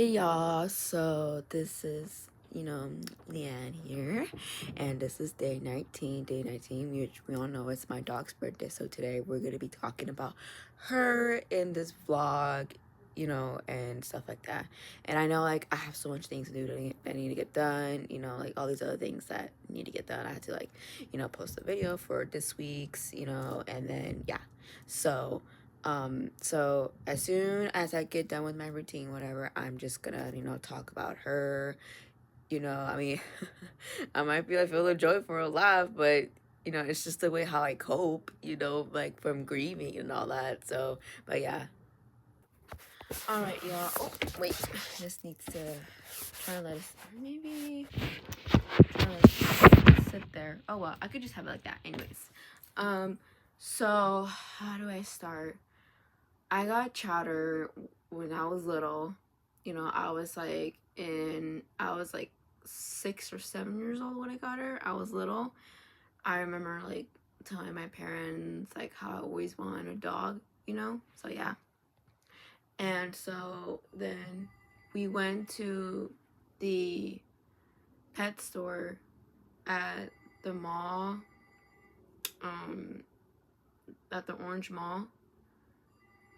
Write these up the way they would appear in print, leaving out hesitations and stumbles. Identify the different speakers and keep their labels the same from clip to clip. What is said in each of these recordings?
Speaker 1: Hey y'all, so this is, Leanne here, and this is day 19, which we all know it's my dog's birthday, so today we're going to be talking about her in this vlog, and stuff like that. And I know, like, I have so much things to do that need to get done, like, all these other things that need to get done. I had to, like, post a video for this week's, and then, yeah, so as soon as I get done with my routine, whatever, I'm just gonna, talk about her. I mean, I might be like feel a joy for a laugh, but it's just the way how I cope, like from grieving and all that. So, but yeah. All right, y'all. Oh, wait, this needs to try to let us maybe try to let it sit there. Oh well, I could just have it like that, anyways. So how do I start? I got Chowder when I was little. I was like 6 or 7 years old when I got her. I was little. I remember like telling my parents like how I always wanted a dog. So yeah. And so then we went to the pet store at the mall, at the Orange Mall,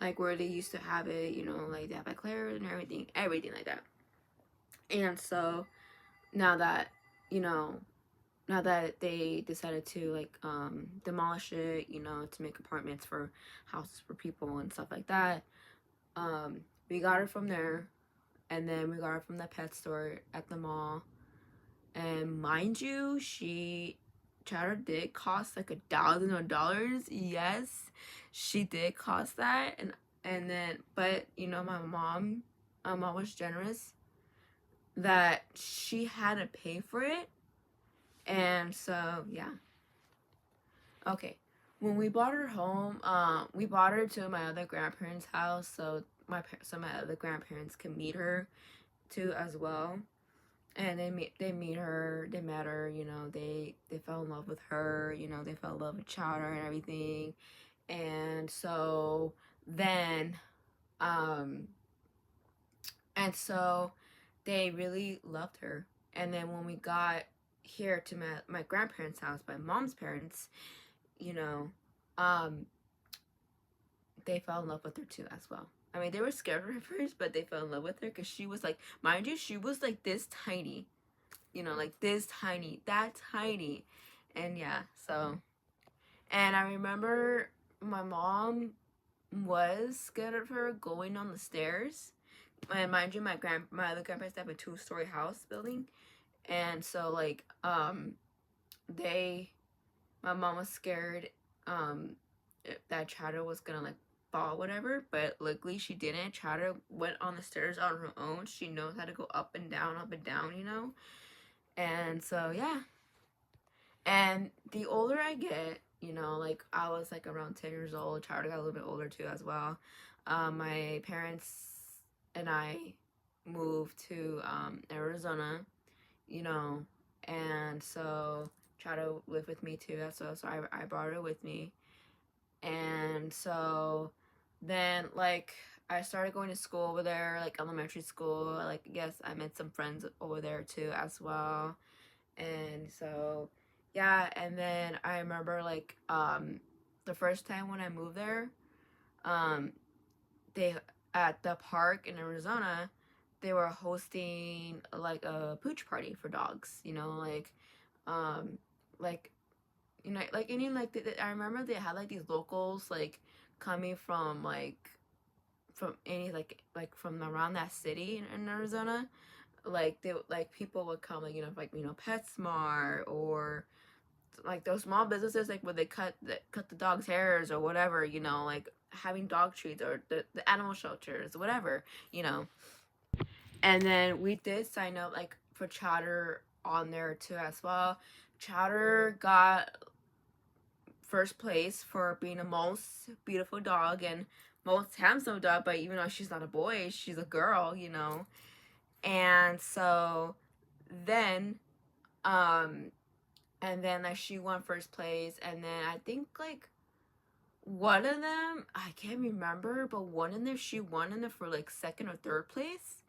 Speaker 1: like where they used to have it, like they have like Claire and everything like that. And so now that, you know, now that they decided to like demolish it, to make apartments for houses for people and stuff like that, we got her from there, and then we got her from the pet store at the mall. And mind you, Chowder did cost like $1,000. Yes, she did cost that, and then but my mom was generous that she had to pay for it, and so yeah. Okay, when we brought her home, we brought her to my other grandparents' house, so my other grandparents can meet her too as well. And they met her, they fell in love with her, they fell in love with Chowder and everything. And so then um and so they really loved her. And then when we got here to my grandparents' house, my mom's parents, you know um they fell in love with her too as well. I mean, they were scared of her first, but they fell in love with her because she was like, mind you, she was like this tiny, like this tiny, that tiny. And yeah, so, and I remember my mom was scared of her going on the stairs. And mind you, my other grandparents have a 2-story house building. And so like, they, my mom was scared, that Chowder was gonna like fall, whatever, but luckily she didn't. Chowder went on the stairs on her own. She knows how to go up and down. And so yeah. And the older I get, like I was like around 10 years old. Chowder got a little bit older too as well. My parents and I moved to Arizona, you know, and so Chowder lived with me too. So I brought her with me. And so then like I started going to school over there, like elementary school. Like yes, I met some friends over there too as well. And so yeah, and then I remember like the first time when I moved there, um they at the park in Arizona, they were hosting like a pooch party for dogs, um like like any like I remember they had like these locals like coming from from any from around that city in Arizona. Like they like people would come, like PetSmart, or like those small businesses like where they cut the dog's hairs or whatever, like having dog treats, or the animal shelters, whatever, you know and then we did sign up like for Chowder on there too as well. Chowder got first place for being the most beautiful dog and most handsome dog, but even though she's not a boy, she's a girl. And so then like she won first place, and then I think like one of them, I can't remember, but one of them she won in there for like second or third place.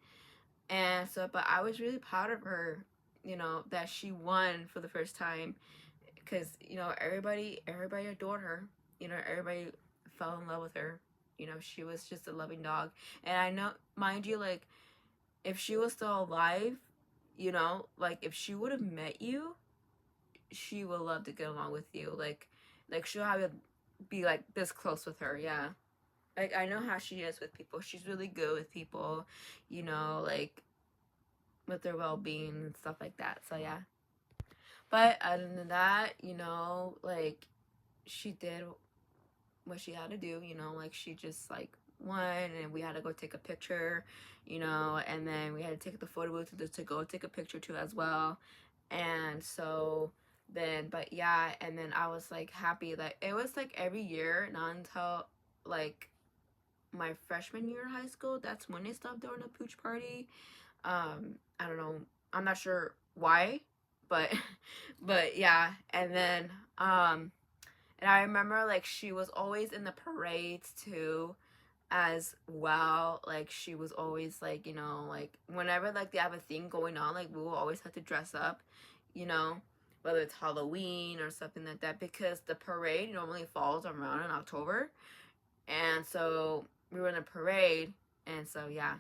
Speaker 1: And so, but I was really proud of her, you know, that she won for the first time, because you know everybody adored her. You know, everybody fell in love with her. You know, she was just a loving dog. And I know, mind you, like if she was still alive, you know, like if she would have met you, she would love to get along with you. Like she'll have to be like this close with her. Yeah. Like I know how she is with people. She's really good with people, you know, like with their well-being and stuff like that. So yeah. But other than that, you know, like she did what she had to do, you know, like she just like won, and we had to go take a picture, you know, and then we had to take the photo booth to go take a picture too as well. And so then, but yeah, and then I was like happy that it was like every year, not until like my freshman year of high school, that's when they stopped doing a pooch party. I don't know, I'm not sure why, but but yeah. And then and I remember like she was always in the parades too as well. Like she was always like, you know, like whenever like they have a thing going on, like we will always have to dress up, you know, whether it's Halloween or something like that, because the parade normally falls around in October. And so we were in a parade, and so yeah.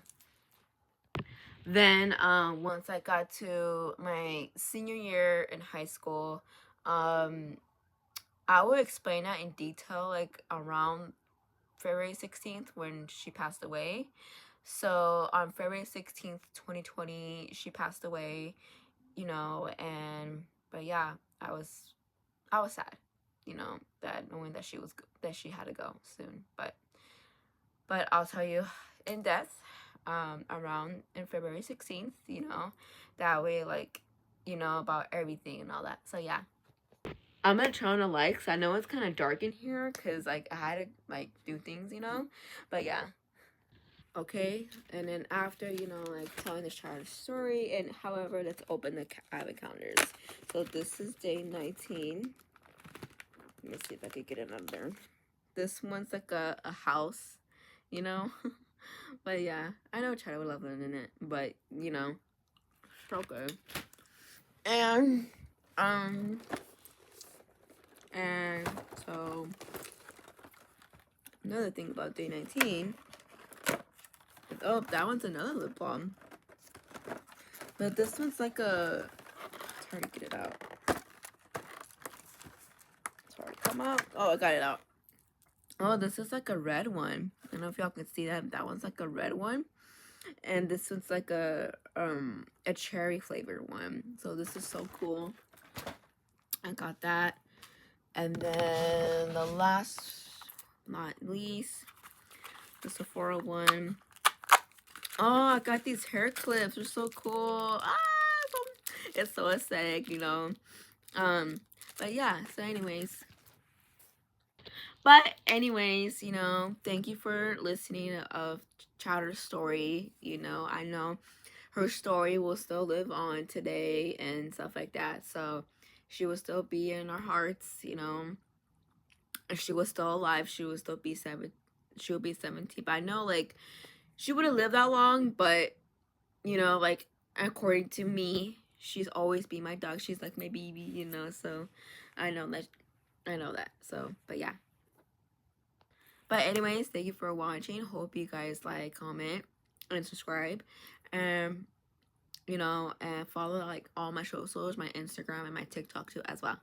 Speaker 1: Then once I got to my senior year in high school, um I will explain that in detail like around February 16th when she passed away. So on February 16th, 2020, she passed away, you know, and but yeah, I was sad, you know, that knowing that she had to go soon. But I'll tell you in depth around in February 16th, you know, that way like you know about everything and all that. So yeah. I'm gonna turn on the lights. I know it's kind of dark in here because like I had to like do things, you know. But yeah, okay. And then after you know like telling this child's story, and however, let's open the advent calendars. So this is day 19. Let me see if I could get another. This one's like a house, you know. But yeah, I know Chowder would love living in it, but you know, so good. And um and so another thing about day 19 is, oh, that one's another lip balm. But this one's like a, it's hard to get it out. It's hard to come out. Oh, I got it out. Oh, this is like a red one. I don't know if y'all can see that. That one's like a red one. And this one's like a cherry flavored one. So this is so cool. I got that. And then the last, not least, the Sephora one. Oh, I got these hair clips. They're so cool. Ah, it's so aesthetic, you know. But yeah, so anyways, you know, thank you for listening of Chowder's story. You know, I know her story will still live on today and stuff like that. So she will still be in our hearts, you know. If she was still alive, she would still be she would be 17. But I know like she wouldn't live that long, but you know, like according to me, she's always been my dog. She's like my baby, you know. So I know that. So, but yeah. But anyways, thank you for watching. Hope you guys like, comment, and subscribe. You know, and follow like all my socials, my Instagram and my TikTok too as well.